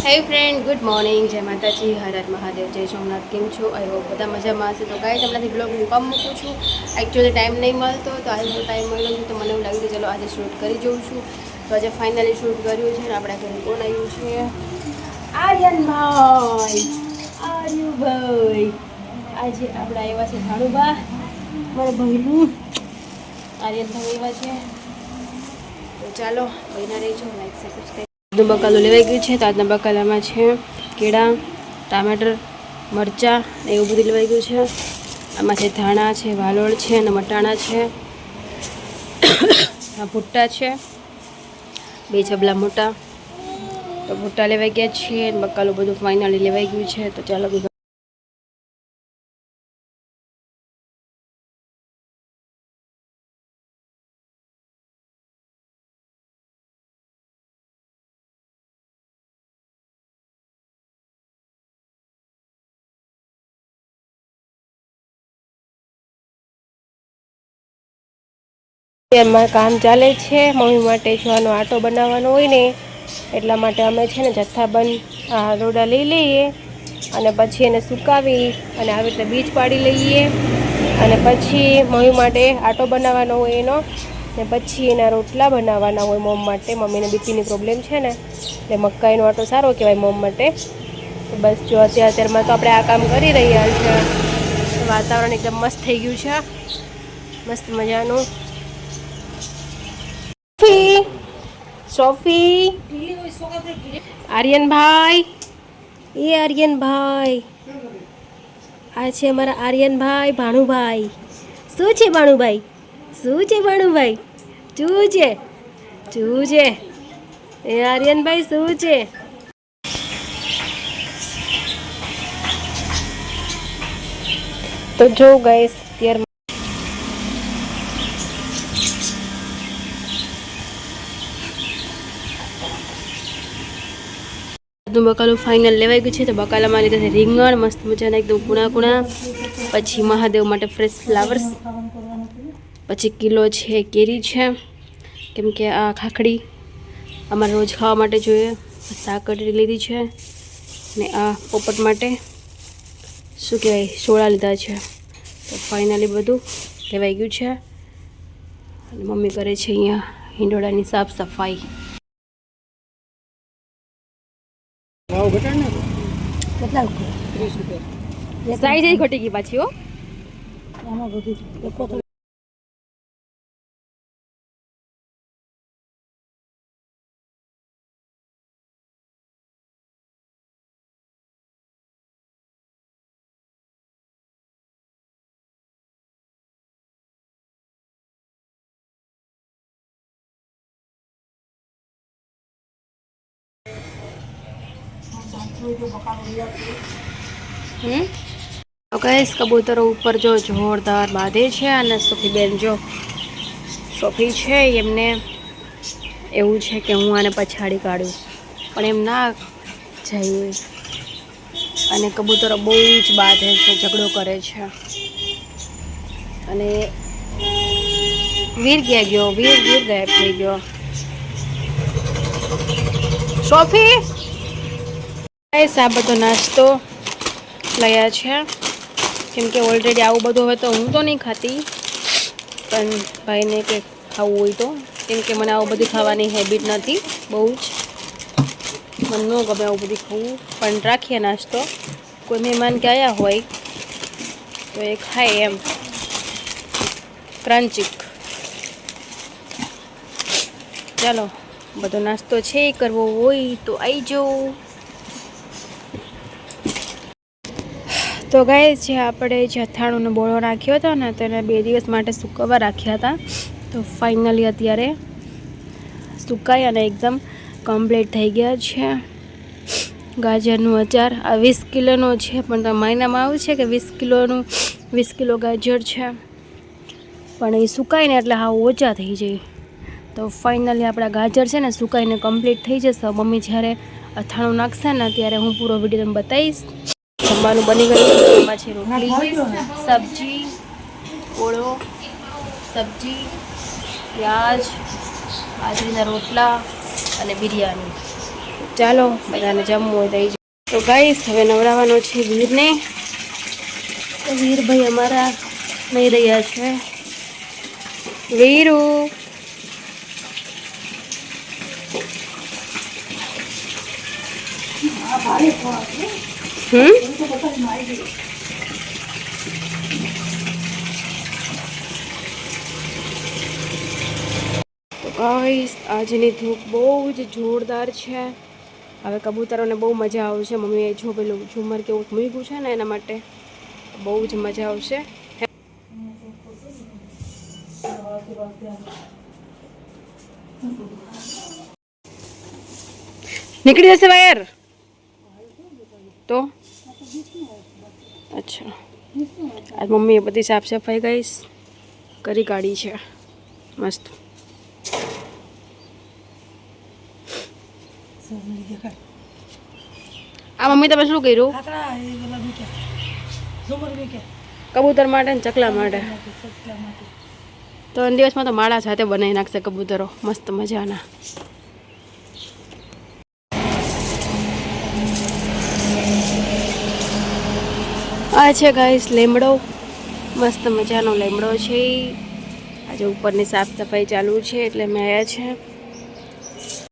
હે friend, good morning. જય માતાજી, હર હર મહાદેવ, જય સોમનાથ. કેમ છો? આઈ હોપ બધા મજામાં હશે. તો ગાઈસ, હમણાંથી બ્લોગ હું કામ મૂકું છું. એકચ્યુઅલી ટાઈમ નહીં મળતો, તો આજે ટાઈમ મળ્યો છે તો મને એવું લાગ્યું કે ચલો આજે શૂટ કરી જોઉં છું. તો આજે ફાઇનલી શૂટ કર્યું છે. આપણા ઘરે કોણ આવ્યું છે? આર્યનભાઈ. આર્યુભાઈ. આજે આપણે આવ્યા છે ભાણુબા, મારા ભાઈનું આર્યનભાઈ આવ્યા છે. તો ચાલો બહીના રહીજો, લાઈક શેર સબસ્ક્રાઈબ. બધું બકાલું લેવાઈ ગયું છે. તો આજના બકાલામાં છે કેળા, ટામેટર, મરચાં એવું બધું લેવાઈ ગયું છે. આમાં છે ધાણા છે, વાલોળ છે અને મટાણા છે. આ ભૂટ્ટા છે, 2 જબલા મોટા. તો ભૂટ્ટા લેવાઈ ગયા છે. બકાલું બધું ફાઇનલી લેવાઈ ગયું છે. તો ચાલો અત્યારમાં કામ ચાલે છે. મમ્મી માટે જોવાનો આટો બનાવવાનો હોય ને એટલા માટે અમે છે ને જથ્થાબંધ આ રોડા લઈ લઈએ અને પછી એને સુકાવી અને આવી રીતે બીજ પાડી લઈએ અને પછી મમ્મી માટે આટો બનાવવાનો હોય એનો ને પછી એના રોટલા બનાવવાના હોય મમ માટે. મમ્મીને બીપીની પ્રોબ્લેમ છે ને એટલે મકાઈનો આટો સારો કહેવાય મમ માટે. તો બસ જો અત્યારમાં તો આપણે આ કામ કરી રહ્યા છીએ. વાતાવરણ એકદમ મસ્ત થઈ ગયું છે, મસ્ત મજાનું. સોફી, આર્યનભાઈ, એ આર્યનભાઈ, આ છે અમારા આર્યનભાઈ, ભાણુભાઈ. શું છે ભાણુભાઈ? શું છે ભાણુભાઈ? શું છે? શું છે? એ આર્યનભાઈ શું છે? તો જો ગાઈસ અત્યારે બકાલું ફાઇનલ લેવાઈ ગયું છે. તો બકાલામાં લીધા છે રીંગણ મસ્ત મજાના એકદમ કુણા કુણા, પછી મહાદેવ માટે ફ્રેશ ફ્લાવર્સ, પછી કિલો છે કેરી છે કેમ કે આ ખાખડી અમારે રોજ ખાવા માટે જોઈએ. સાકરટી લીધી છે ને આ પોપટ માટે શું કહેવાય સોળા લીધા છે. તો ફાઇનલી બધું લેવાઈ ગયું છે અને મમ્મી કરે છે અહીંયા હિંડોળાની સાફ સફાઈ. સાઈઝ ઘટી ગઈ પાછી હો. તો ગાઈસ કબૂતરો ઉપર જો જોરદાર બાંધે છે અને સોફી બેન જો સોફી છે એમને એવું છે કે હું આને પછાડી કાઢું પણ એમ ના જઈએ અને કબૂતરો બહુ જ બાંધે છે, ઝઘડો કરે છે. અને વીર ક્યાં ગયો? વીર ગાયબ થઈ ગયો. સોફી આ બધો નાસ્તો લયા છે કેમ કે ઓલરેડી આવું બધું હવે તો હું તો નહીં ખાતી, પણ ભાઈને કે ખાવું હોય તો, કેમ કે મને આવું બધું ખાવાની હેબિટ નથી બહુ જ, મને ન ગમે આવું બધું ખાવું. પણ રાખીએ નાસ્તો, કોઈ મહેમાન કે આવ્યા હોય તો એ ખાય એમ ક્રાંચિક. ચાલો બધો નાસ્તો છે કરવો હોય તો આવી જાઓ. તો ગાઈસ જે આપણે અથાણુંનો બોળો રાખ્યો હતો ને તેને 2 દિવસ માટે સુકવવા રાખ્યા હતા. તો ફાઇનલી અત્યારે સુકાઈ અને એકદમ કમ્પ્લીટ થઈ ગયા છે. ગાજરનું અચાર આ 20 કિલોનો છે, પણ તો મહિનામાં આવું છે કે 20 કિલો ગાજર છે, પણ એ સુકાય ને એટલે હા ઓછા થઈ જાય. તો ફાઇનલી આપણા ગાજર છે ને સુકાઈને કમ્પ્લીટ થઈ જશે. મમ્મી જ્યારે અથાણું નાખશે ને ત્યારે હું પૂરો વિડીયો તમને બતાવીશ. જમવાનું બની ગયું. એમાં છે રોટલી, સબ્જી, ઓળો, સબ્જી, પ્યાજ, બાજરીના રોટલા અને બિરયાની. ચાલો બધાને જમવું હોય દઈ તો ગાઈસ હવે નવડાવવાનો છે વીરને. તો વીરભાઈ અમારા નહીં રહ્યા છે. વીરુ ગાઈસ આજની ધૂપ બહુ જ જોરદાર છે. હવે કબૂતરોને બહુ મજા આવશે. મમ્મીએ જો પેલું ઝુમર કેવું મૂક્યું છે ને એના માટે બહુ જ મજા આવશે. નીકળી જશે વાયર તો અચ્છા. આજ મમ્મીએ બધી સાફ સફાઈ ગાઈસ કરી કાઢી છે મસ્ત. આ મમ્મી તમે શું કર્યું? કબૂતર માટે ને ચકલા માટે. તો દિવસમાં તો માળા સાથે બનાવી નાખશે કબૂતરો મસ્ત મજાના. આ છે ગાઈસ લીમડો, મસ્ત મજાનો લીમડો છે. આજે ઉપરની સાફ સફાઈ ચાલુ છે એટલે મેં આવ્યા છે.